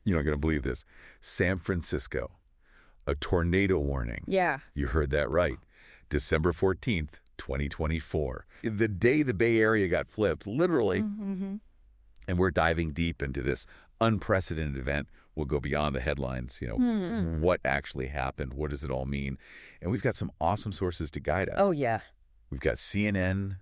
You're not going to believe this. San Francisco, a tornado warning. Yeah. You heard that right. December 14th, 2024. The day the Bay Area got flipped, literally. Mm-hmm. And we're diving deep into this unprecedented event. We'll go beyond the headlines, what actually happened, what does it all mean? And we've got some awesome sources to guide us. Oh, yeah. We've got CNN,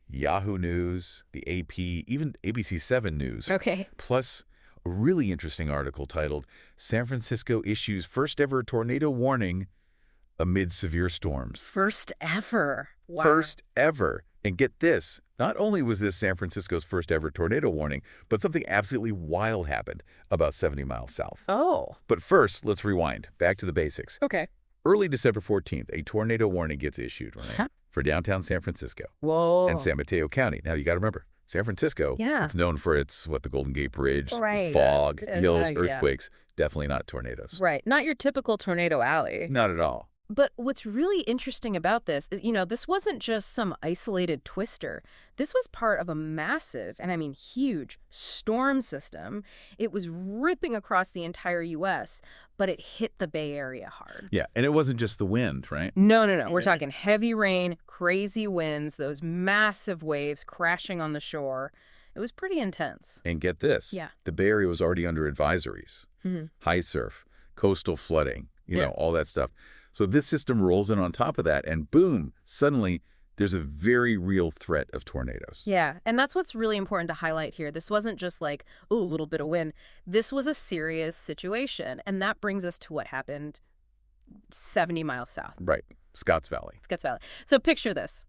Yahoo News, the AP, even ABC7 News. Okay. Plus a really interesting article titled, San Francisco Issues First Ever Tornado Warning Amid Severe Storms. First ever. Wow. First ever. And get this, not only was this San Francisco's first ever tornado warning, but something absolutely wild happened about 70 miles south. Oh. But first, let's rewind, back to the basics. Okay. Early December 14th, a tornado warning gets issued, right? Huh? For downtown San Francisco. Whoa. And San Mateo County. Now, you got to remember, San Francisco, Yeah. it's known for its, the Golden Gate Bridge, Right. fog, hills, yeah. earthquakes, definitely not tornadoes. Right. Not your typical tornado alley. Not at all. But what's really interesting about this is, this wasn't just some isolated twister. This was part of a massive, and I mean huge, storm system. It was ripping across the entire U.S., but it hit the Bay Area hard. Yeah, and it wasn't just the wind, right? No. We're talking heavy rain, crazy winds, those massive waves crashing on the shore. It was pretty intense. And get this. Yeah. The Bay Area was already under advisories. Mm-hmm. High surf, coastal flooding, all that stuff. So this system rolls in on top of that, and boom, suddenly there's a very real threat of tornadoes. Yeah, and that's what's really important to highlight here. This wasn't just like, a little bit of wind. This was a serious situation, and that brings us to what happened 70 miles south. Right, Scotts Valley. Scotts Valley. So picture this,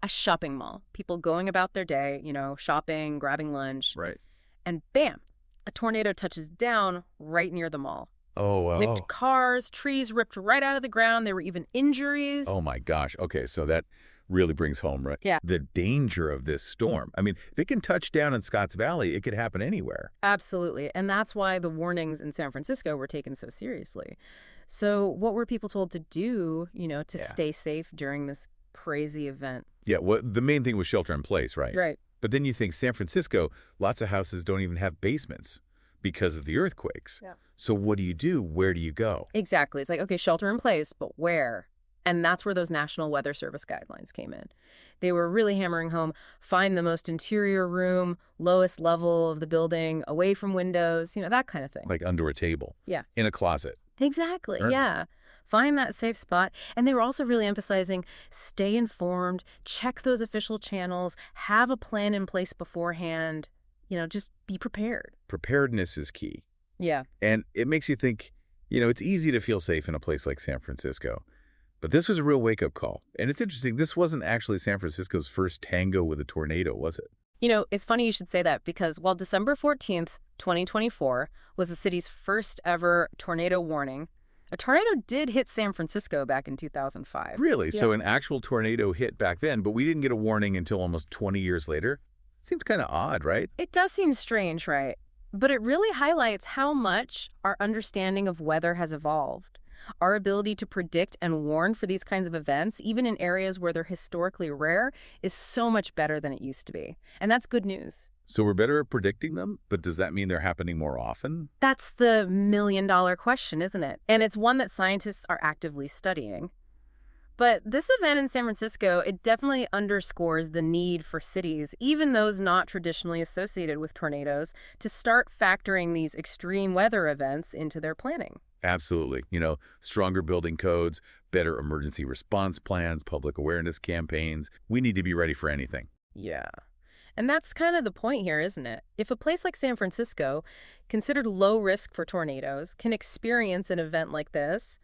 a shopping mall, people going about their day, shopping, grabbing lunch. Right. And bam, a tornado touches down right near the mall. Oh, wow. Whipped cars, trees ripped right out of the ground. There were even injuries. Oh, my gosh. Okay, so that really brings home, right? Yeah. The danger of this storm. I mean, if it can touch down in Scotts Valley, it could happen anywhere. Absolutely. And that's why the warnings in San Francisco were taken so seriously. So what were people told to do, to stay safe during this crazy event? Yeah, well, the main thing was shelter in place, right? Right. But then you think San Francisco, lots of houses don't even have basements because of the earthquakes. Yeah. So what do you do? Where do you go? Exactly. It's like, okay, shelter in place, but where? And that's where those National Weather Service guidelines came in. They were really hammering home, find the most interior room, lowest level of the building, away from windows, that kind of thing. Like under a table. Yeah. In a closet. Exactly. Right. Yeah. Find that safe spot. And they were also really emphasizing stay informed, check those official channels, have a plan in place beforehand, just be prepared. Preparedness is key. Yeah. And it makes you think, it's easy to feel safe in a place like San Francisco. But this was a real wake-up call. And it's interesting, this wasn't actually San Francisco's first tango with a tornado, was it? It's funny you should say that because while December 14th, 2024 was the city's first ever tornado warning, a tornado did hit San Francisco back in 2005. Really? Yeah. So an actual tornado hit back then, but we didn't get a warning until almost 20 years later? Seems kind of odd, right? It does seem strange, right? But it really highlights how much our understanding of weather has evolved. Our ability to predict and warn for these kinds of events, even in areas where they're historically rare, is so much better than it used to be. And that's good news. So we're better at predicting them, but does that mean they're happening more often? That's the million-dollar question, isn't it? And it's one that scientists are actively studying. But this event in San Francisco, it definitely underscores the need for cities, even those not traditionally associated with tornadoes, to start factoring these extreme weather events into their planning. Absolutely. Stronger building codes, better emergency response plans, public awareness campaigns. We need to be ready for anything. Yeah. And that's kind of the point here, isn't it? If a place like San Francisco, considered low risk for tornadoes, can experience an event like this,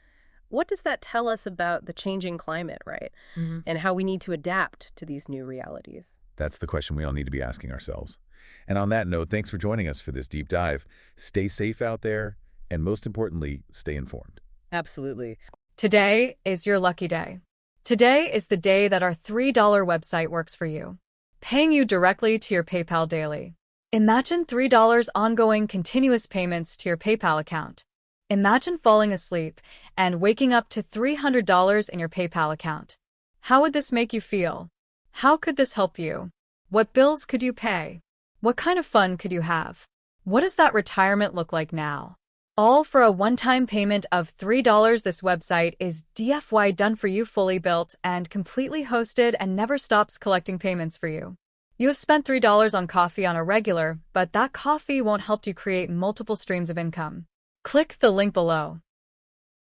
what does that tell us about the changing climate, right? Mm-hmm. And how we need to adapt to these new realities? That's the question we all need to be asking ourselves. And on that note, thanks for joining us for this deep dive. Stay safe out there, and most importantly, stay informed. Absolutely. Today is your lucky day. Today is the day that our $3 website works for you, paying you directly to your PayPal daily. Imagine $3 ongoing continuous payments to your PayPal account. Imagine falling asleep and waking up to $300 in your PayPal account. How would this make you feel? How could this help you? What bills could you pay? What kind of fun could you have? What does that retirement look like now? All for a one-time payment of $3. This website is DFY done for you, fully built and completely hosted, and never stops collecting payments for you. You have spent $3 on coffee on a regular, but that coffee won't help you create multiple streams of income. Click the link below.